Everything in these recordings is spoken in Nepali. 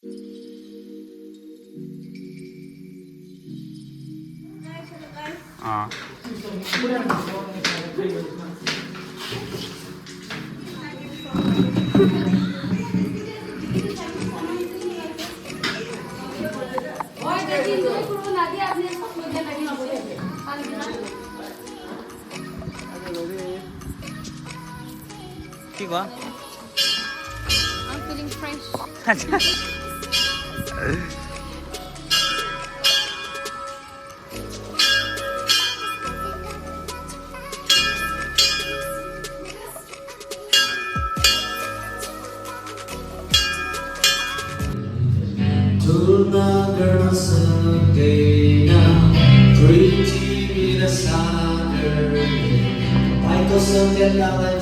के भयो? I'm feeling fresh. तुलना गर्न सक्दैन पृथ्वी र सागरले तपाईँको सत्यतालाई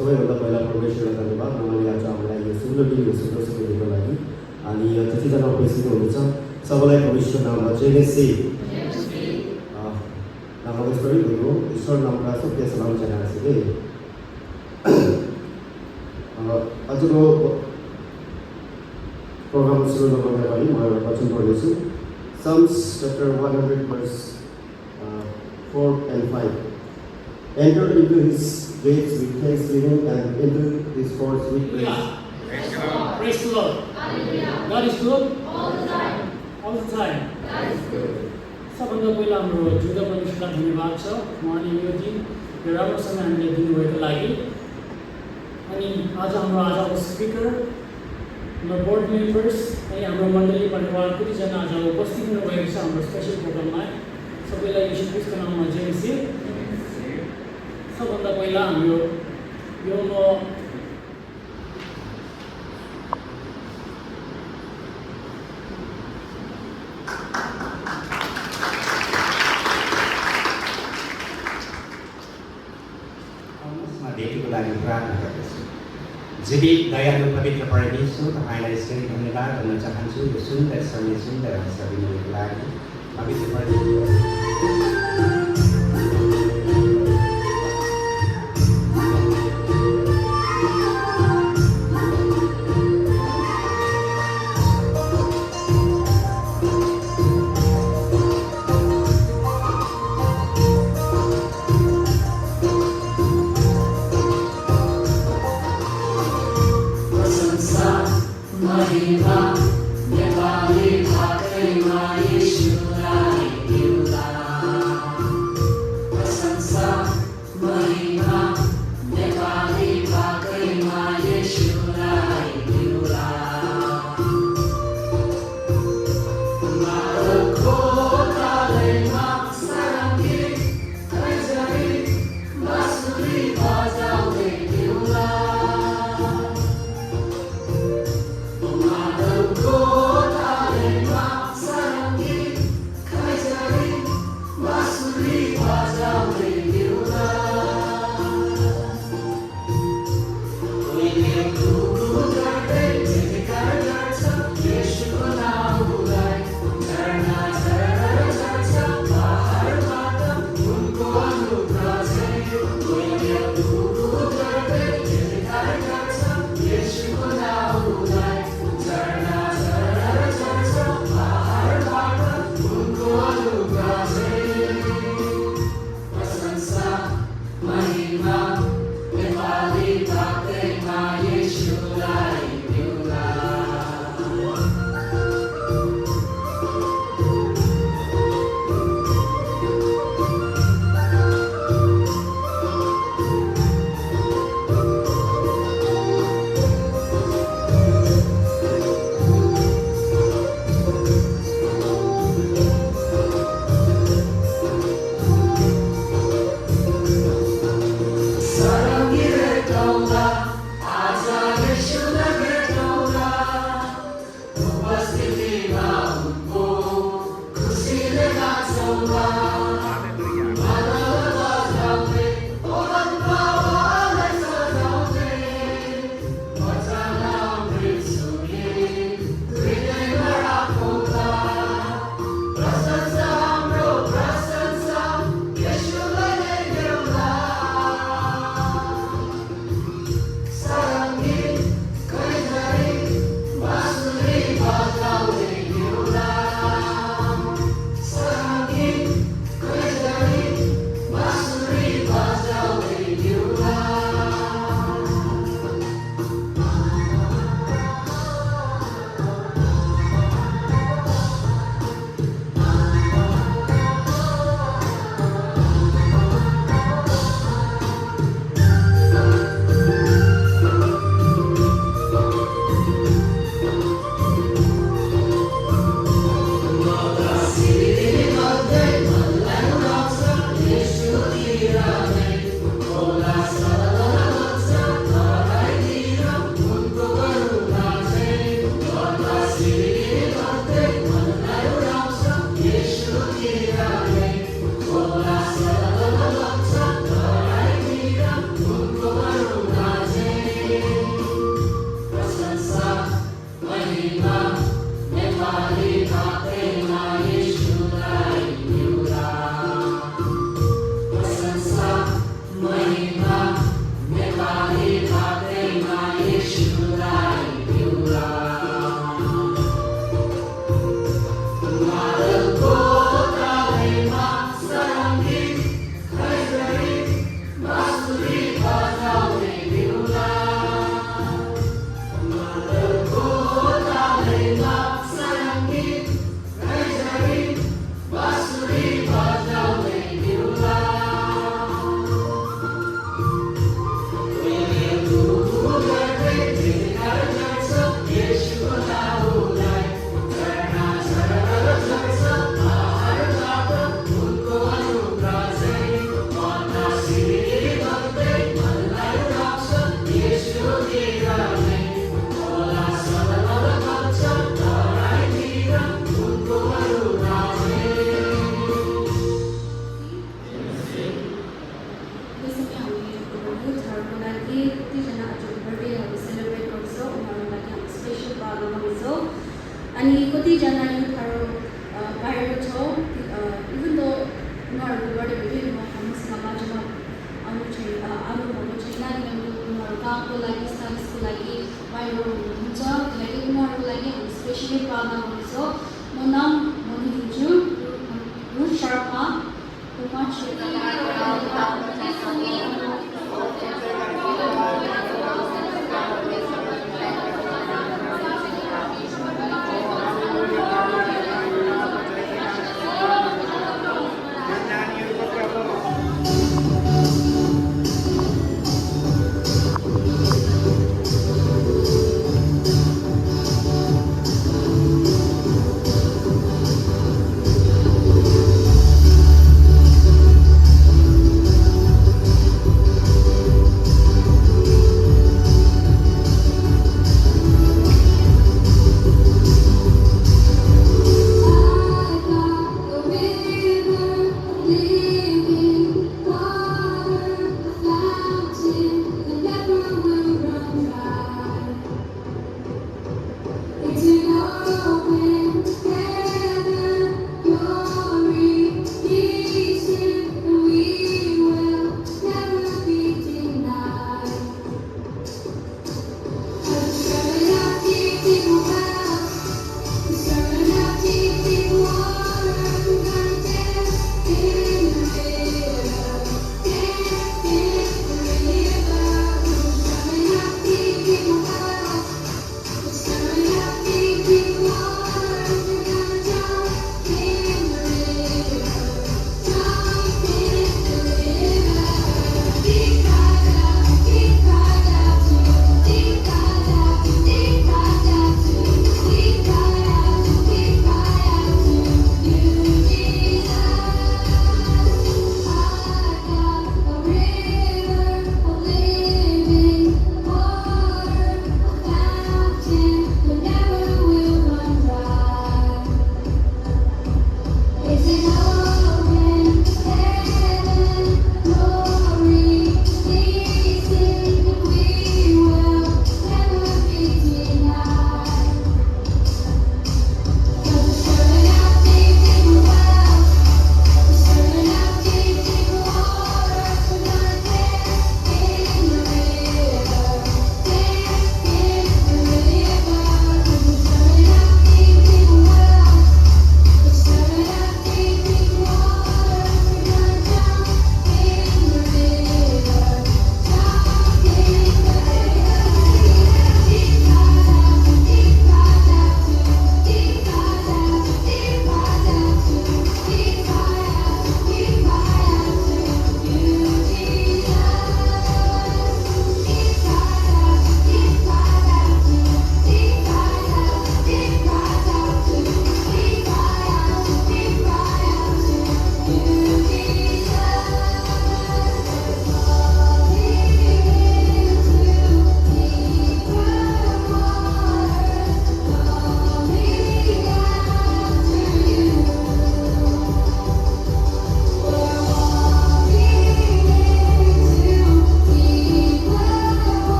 सबैभन्दा पहिला परमेश्वरलाई धन्यवाद उहाँले आज हामीलाई यो सुन्दर दिन सुन्दर समय दिनको लागि अनि जतिजना उपस्थित हुनुहुन्छ सबैलाई परमेश्वर नाममा जय मसीह नामको स्तोत्र गरौँ ईश्वर नामका सत्य सलाम जनाउँछु आजको प्रोग्राम सुरु गर्नको लागि म एउटा वचन पढ्दैछु Psalms chapter 100 verse 4 and 5. Enter into his gates with thanksgiving and into his courts with praise. Praise the Lord. God is good All the time. all the time. God is good. सबभन्दा पहिला हाम्रो जुदा परमेश्वरलाई धन्यवाद छ उहाँले यो दिन यो राम्रोसँग हामीले दिनुभएको लागि अनि आज हाम्रो आजको स्पिकर हाम्रो बोर्ड मेम्बर्स अनि हाम्रो मण्डली परिवार कतिजना आज उपस्थित हुनुभएको छ हाम्रो स्पेसल प्रोग्राममा सबैलाई यीशु ख्रीष्टको नाममा जय मसीह सबभन्दा पहिला हाम्रो यो म भेटीको लागि प्रार्थना गर्दछु जीवित दयालु पवित्र परमेश्वर तपाईँलाई यसरी धन्यवाद गर्न चाहन्छु यो सुन्दर समय सुन्दर अवसर दिनुको लागि पवित्र परमेश्वर उहाँहरूले गरेको धेरै हामीसँग बाटोमा आउनुभएको छैन किनभने उनीहरू कामको लागि सर्भिसको लागि बाहिर हुनुहुन्छ। किनकि उनीहरूको लागि हामी स्पेसली प्रार्थना गर्छौँ। म नाम भनिदिन्छु, रुथ शर्मा।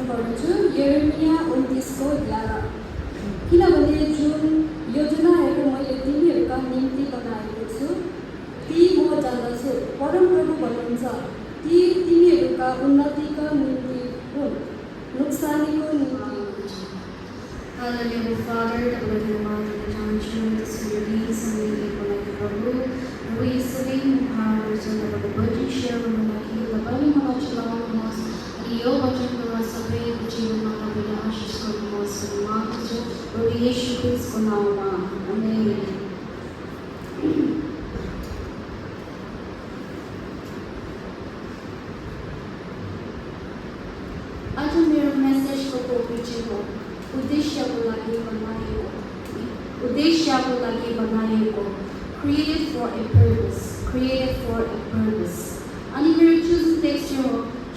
पढ्छु यिर्मिया 29:11 किनभने जुन योजनाहरू मैले तिमीहरूका निम्ति बनाएको छु ती म जान्दछु परमप्रभु भन्नुहुन्छ ती तिमीहरूका उन्नतिका निम्ति हुन् नोक्सानीको निम्ति Hallelujah, Father, तपाईँलाई धन्यवाद दिन चाहन्छु त्यसरी गीत सङ्गीतको लागि प्रभु र यी सबै उपहारहरू चाहिँ तपाईँको वचन सेयर गर्नु लागि तपाईँले मलाई चलाउनुहोस् अनि यो वचनद्वारा सबैको जीवनमा तपाईँले आशिष गर्नुहोस् भन्ने माग्छु प्रभु येशू ख्रिस्टको नाममा आमेन। आज मेरो मेसेजको टपिक चाहिँ हो उद्देश्यको लागि बनाइएको created for a purpose अनि मेरो चुज टेक्स्ट हो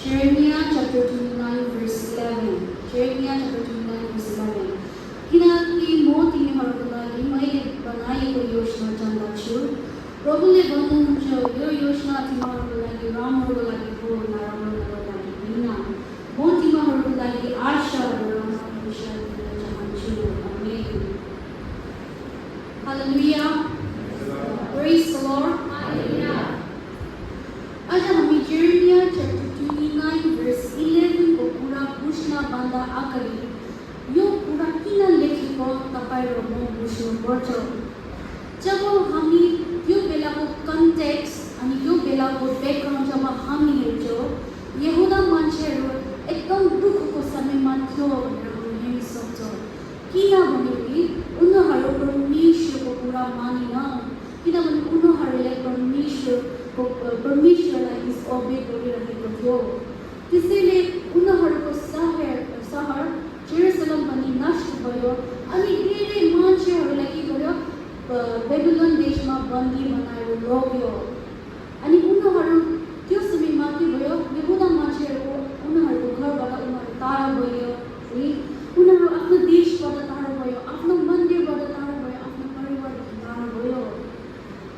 Jeremiah chapter 29 verse 11 किनकि म तिमीहरूको लागि मैले बनाएको योजना जान्दछु प्रभुले भन्नुहुन्छ यो योजना तिमीहरूको लागि राम्रोको लागि हो नराम्रोको लागि होइन म तिमीहरूको लागि आशा र भविष्य दिन चाहन्छु आमेन। Hallelujah. Praise the Lord. Hallelujah. आज हामी Jeremiah chapter 29 verse 11 को कुरा बुझ्नभन्दा अगाडि यो कुरा किन लेखेको तपाईँ र म बुझ्नुपर्छ। जब हामी यो बेलाको कन्टेक्स्ट अनि यो बेलाको ब्याकग्राउन्ड जब हामी हेर्छौँ यहुदा मान्छेहरू एकदम दुःखको समयमा थियो भनेर हामी हेर्न सक्छौँ किनभने उनीहरू परमेश्वरको कुरा मानेन किनभने उनीहरूले परमेश्वरलाई डिसअबे गरिरहेको थियो त्यसैले उनीहरूको सहर जेरुसलम पनि नष्ट भयो अनि धेरै मान्छेहरूलाई के गर्यो बेबिलोन देशमा बन्दी बनाएर लग्यो अनि उनीहरू त्यो समयमा के भयो यहुदा मान्छेहरूको उनीहरूको घरबाट उनीहरू टाढा भयो है उनीहरू आफ्नो देशबाट टाढा भयो आफ्नो मन्दिरबाट टाढा भयो आफ्नो परिवारबाट टाढा भयो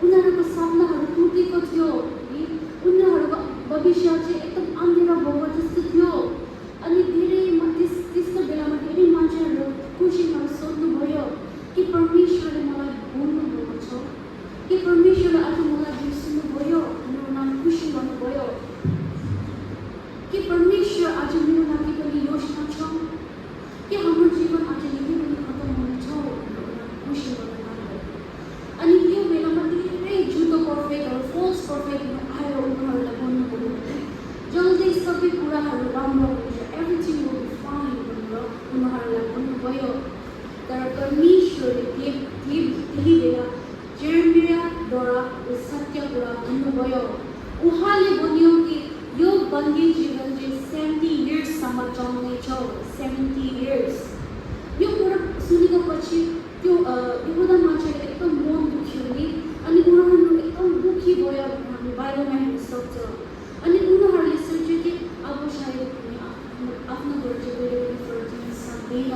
उनीहरूको सपनाहरू टुटेको थियो है उनीहरूको भविष्य चाहिँ एकदम अन्धेरा भएको जस्तो थियो अनि धेरै त्यस्तो बेलामा धेरै मान्छेहरू खुसीहरू सोध्नुभयो कि परमेश्वरले मलाई बोल्नुभएको छ कि परमेश्वरले आज मलाई बिर्सिनुभयो मेरो नाम खुसी गर्नुभयो कि परमेश्वर आज मेरो लागि पनि योजना छ कि हाम्रो जीवन आज यही पनि खतम हुनेछ खुसी गर्नु लाग्यो अनि त्यो बेलामा धेरै झुटो पर्फेक्टहरू फल्स पर्फेक्टहरू आएर उनीहरूलाई भन्नुभयो जल्दी सबै कुराहरू राम्रो हुन्छ एभ्रिथिङ विल बी फाइन भनेर उनीहरूलाई भन्नुभयो तर परमेश्वरले त्यही बेला जेरेमियाद्वारा सत्य कुरा भन्नुभयो उहाँले भन्यो कि यो बन्दी जीवन चाहिँ 70 इयर्ससम्म चल्नेछ 70 इयर्स यो कुरा सुनेको पछि त्यो यहुदा मान्छेले एकदम मन दुख्यो नि अनि उनीहरू एकदम दुःखी भयो हामी बाहिरमा हेर्न सक्छ अनि उनीहरूले सोच्यो कि अब सायद आफ्नो घर चाहिँ गएर पनि फर्किन सक्दैन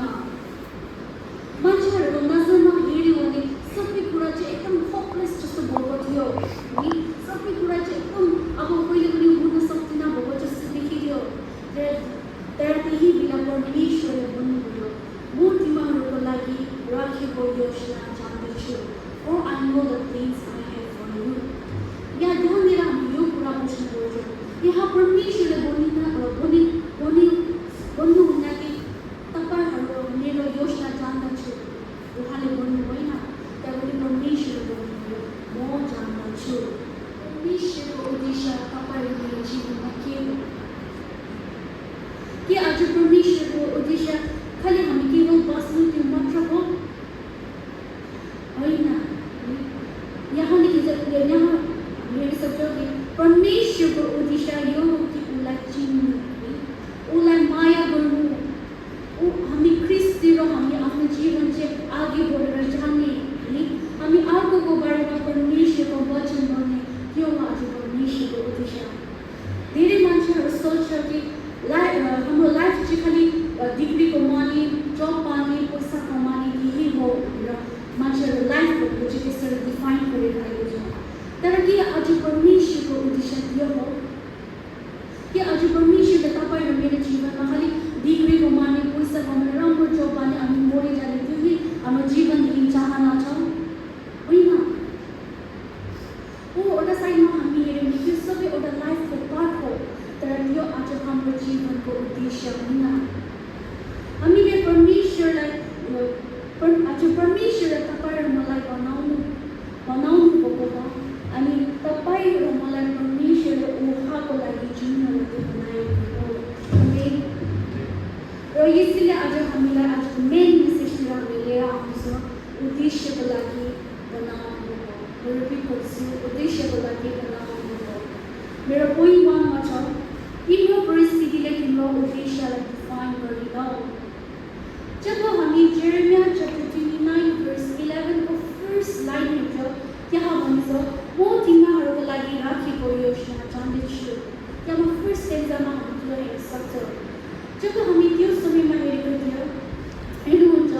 मान्छेहरूको नजरमा हेऱ्यो भने सबै कुरा चाहिँ एकदम होपलेस जस्तो भएको थियो है सबै कुरा चाहिँ एकदम अब कहिले पनि हुन सक्दैन भएको जस्तो देखियो तर त्यही बेला परमेश्वरले भन्नुभयो म तिमीहरूको लागि राखेको योजना जान्दछु or I know the things I have for you यहाँ ध्यान दिएर हामी यो कुरा बुझ्नुपर्छ यहाँ परमेश्वरले भन्नुहुन्न कि तपाईँहरू मेरो योजना जान्दछु उहाँले भन्नु होइन त्यहाँबाट परमेश्वरले भन्नुभयो म जान्दछु परमेश्वरको उद्देश्य तपाईँहरू मेरो जीवनमा के हो कि आज परमेश्वरको उद्देश्य खालि हामी केवल बस्नु त्यो मात्र हो होइन यहाँ हेर्न सक्छौँ कि परमेश्वरको उद्देश्य यो हो कि उसलाई चिन्नु उसलाई माया गर्नु हामी ख्रिस्टतिर हामी आफ्नो जीवन चाहिँ अघि बढेर जाने है हामी अर्कोको बारेमा परमेश्वरको वचन गर्ने त्यो हो आज परमेश्वरको उद्देश्य धेरै मान्छेहरू सोच्छ कि हाम्रो लाइफ चाहिँ खालि डिग्री कमाउने जब पाउने पैसा कमाउने यही हो भनेर मान्छेहरू लाइफहरूको चाहिँ त्यसरी डिफाइन गरिरहेको छ तर के आज परमेश्वरको उद्देश्य यो हो कि आज परमेश्वरले तपाईँ र मेरो जीवनमा खालि डिग्री टाइममा हामी हेऱ्यौँ त्यो सबै एउटा लाइफको पार्ट हो तर यो आज हाम्रो जीवनको उद्देश्य होइन हामीले परमेश्वरलाई आज परमेश्वरले तपाईँ र मलाई बनाउनु भएको हो अनि तपाईँ र मलाई परमेश्वरले उहाँको लागि जिउनको बनाएको हो र यसैले आज हामीलाई आजको मेन मेसेजतिर हामी लिएर आउँछ उद्देश्यको लागि बनाउनु हो रिपिट गर्छु उद्देश्यको लागि बनाउनु हो मेरो पोइन्ट 1 मा छ तिम्रो परिस्थितिले तिम्रो उद्देश्यलाई डिफाइन गर्दैन जब हामी जेरेमिया च्याप्टर 29 verse 11 को फर्स्ट लाइन हुन्छ त्यहाँ भन्छ म तिमीहरूको लागि राखेको योजना जान्दछु त्यहाँ फर्स्ट स्टेन्जामा हामीले हेर्न सक्छौँ जब हामी त्यो समयमा हेरेको थियो हेर्नुहुन्छ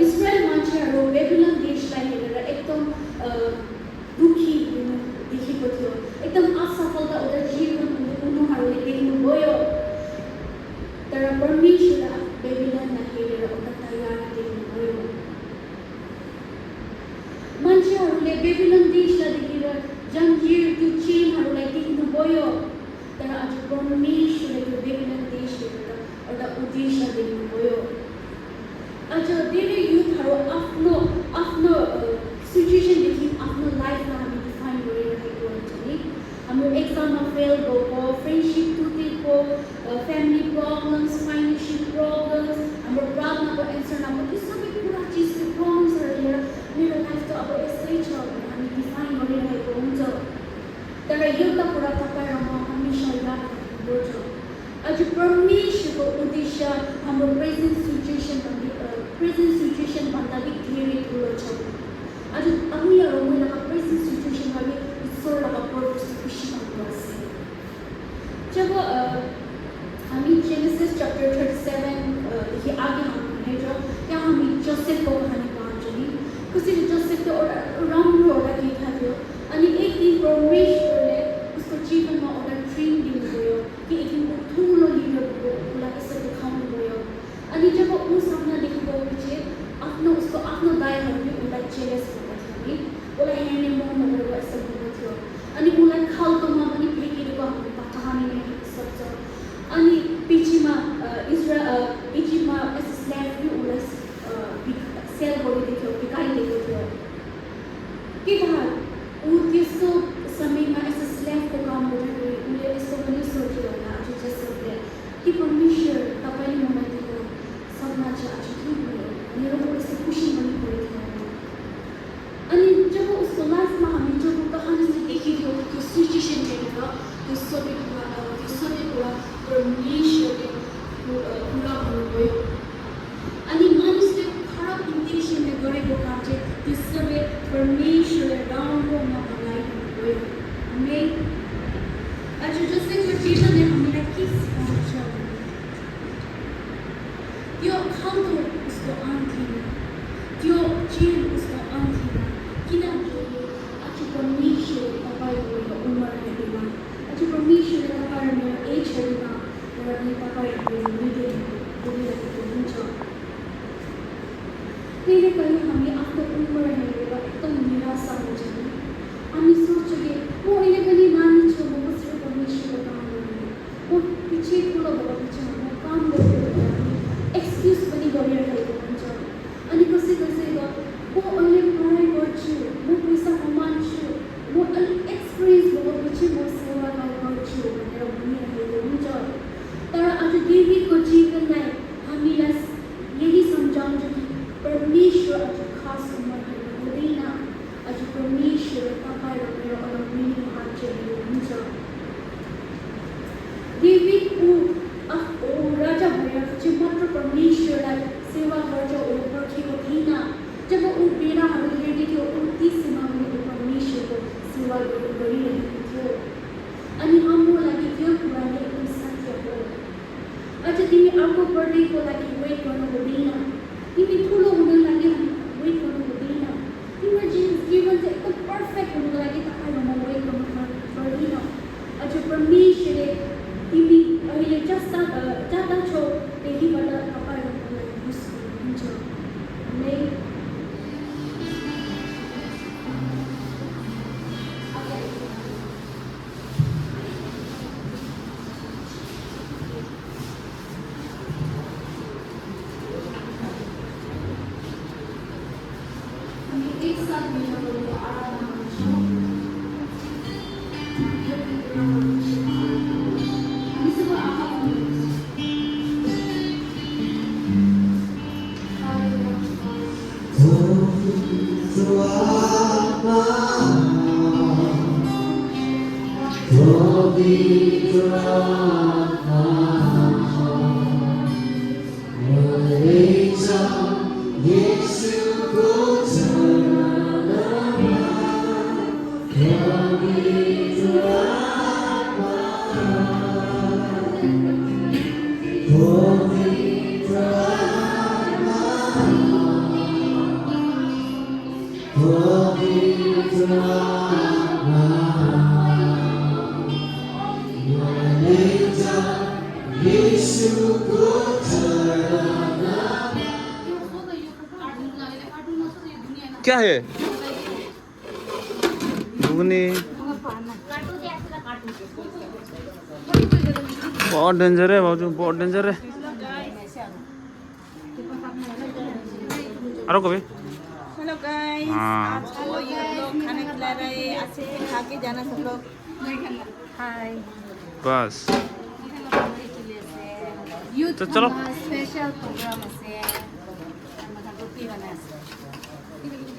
इजरायल मान्छेहरू बेबिलोन देशलाई हेरेर एकदम दुखी देखेको थियो एकदम असफलता उनीहरू जीवन उनीहरूले देख्नुभयो तर परमेश्वर बेबिलोनलाई हेरेर एउटा तयारी देख्नुभयो मान्छेहरूले बेबिलोन देशलाई देखेर जन्जिर त्यो चेनहरूलाई देख्नुभयो तर आज परमेश्वरले त्यो बेबिलोन देश हेरेर एउटा उद्देश्य देख्नुभयो आज धेरै युथहरू आफ्नो सिचुएसनदेखि आफ्नो लाइफलाई हामी डिफाइन गरिरहेको हुन्छ नि हाम्रो एक्जाममा फेल भएको फ्रेन्डसिप टुटेको फ्यामिली प्रब्लम्स फाइनेन्सियल प्रब्लम्स हाम्रो प्रार्थनाको एन्सर नभएको त्यो सबै कुरा चिजको प्रब्लम्सहरू लिएर मेरो लाइफ त अब यस्तै छ भनेर हामी डिफाइन गरिरहेको हुन्छ तर एउटा कुरा तपाईँ र म हमेसा याद राख्नुपर्छ आज परमेश्वरको उद्देश्य हाम्रो प्रेजेन्ट सिचुएसन भन्दा धेरै ठुलो छ आज हामीहरू महिलाको प्रेजेन्ट सिचुएसनले ईश्वरलाई पर्पस खुसी हुनुपर्छ जब हामी जेनेसिस च्याप्टर 37 देखि आगे हामी हेर्छौँ त्यहाँ हामी जोसेफको कहानी पढ्छौँ नि कसरी जोसेफको एउटा राम्रो एउटा केटा थियो अनि एक दिन परमेश्वरले उसको जीवनमा एउटा ड्रिम दिनुभयो कि एक दिन ठुलो लिडर उसलाई यसरी देखाउनु भयो अनि जब ऊ सपना देखेपछि उसको आफ्नो दाइहरूले उसलाई चेलेन्ज भएको थियो नि उसलाई हेर्ने मन गरेर यस्तो भएको थियो अनि उसलाई खाल्टोमा पनि फ्याँकिएको हामी कहानीमा हेर्न सक्छ अनि पिछिमा इजिप्टमा एज स्ल्याभ पनि उसलाई सेल गरिदिएको थियो बिकाइदिएको थियो के थाहा ऊ त्यस्तो समयमा यस्तो स्ल्याभको काम गर्दाखेरि उसले यस्तो पनि सोच्यो होला आज जसले कि परमेश्वर तपाईँले मलाई दिएको सपना चाहिँ आज के भयो मेरो यस्तो खुसी पनि परेको अनि जब उसको लाइफमा हामी जब कहानीले देखेको त्यो सिचुएसन हेरेर त्यो सबै कुरा परमेश्वरले पुरा गर्नुभयो अनि मानिसले खराब इन्टेन्सनले गरेको काम चाहिँ त्यो सबै परमेश्वरले राम्रोमा बनाइदिनुभयो हामी आज जस्तै त्यो जीवनले हामीलाई के सिकाउँछ त्यो खाल्टो उसको अन्त थिएन त्यो चेन उसको अन्त थिएन किनभने आज परमेश्वर तपाईँहरूको उमेरहरूमा आज परमेश्वरले तपाईँ र मेरो एजहरूमा र अनि तपाईँहरूको मिडिरहेको हुन्छ कहिले कहिले हामी आफ्नो उमेर हेरेर एकदम निराशा हुन्छ नि हामी सोच्छौँ कि म अहिले पनि नानी छु म कसरी परमेश्वरको काम गर्ने म पछि ठुलो भएपछि म काम गर्छु हामी एक्सक्युज पनि गरिरहेको हुन्छ अनि कसैको म अहिले पढाइ गर्छु म पैसा कमान्छु म अलिक एक्सपिरियन्स भएपछि म सेवा गर्छु भनेर भनिरहेको हुन्छ तर आज डेभिडको जीवनलाई हामीलाई यही सम्झाउँछ कि परमेश्वर आज खास उमेरहरू हुँदैन आज परमेश्वर तपाईँ र मेरो अलग हातहरू हुन्छ डेभिड ऊ राजा भएपछि मात्र परमेश्वरलाई सेवा गर्छ ऊ पर्खेको थिएन जब ऊ बेलाहरू हेर्दै थियो ऊ ती सेवा पनि परमेश्वरको सेवा गरिरहेको थियो अनि हाम्रो लागि त्यो कुरा नै एकदम सत्य हो आज तिमी अर्को बर्थडेको लागि वेट गर्नु हुँदैन तिमी ठुलो हुनको लागि वेट गर्नु हुँदैन तिम्रो जीवन चाहिँ एकदम पर्फेक्ट हुनुको लागि तपाईँहरूमा वेट गर्नु पर्दैन आज परमेश्वरले तिमी अहिले जता छौ त्यहीबाट तपाईँहरूको लागि खुस हुन्छ क्या है घुगनी बहुत डेंजर है भाउजू बहुत डेंजर है अरे कभी हेलो गाइस हाँ। आपको ये लोग खाना खिला रहे हैं अच्छे से खा के जाना सब लोग हाय बस youth तो चलो। special program আছে আমাদের রুটি বানাইছে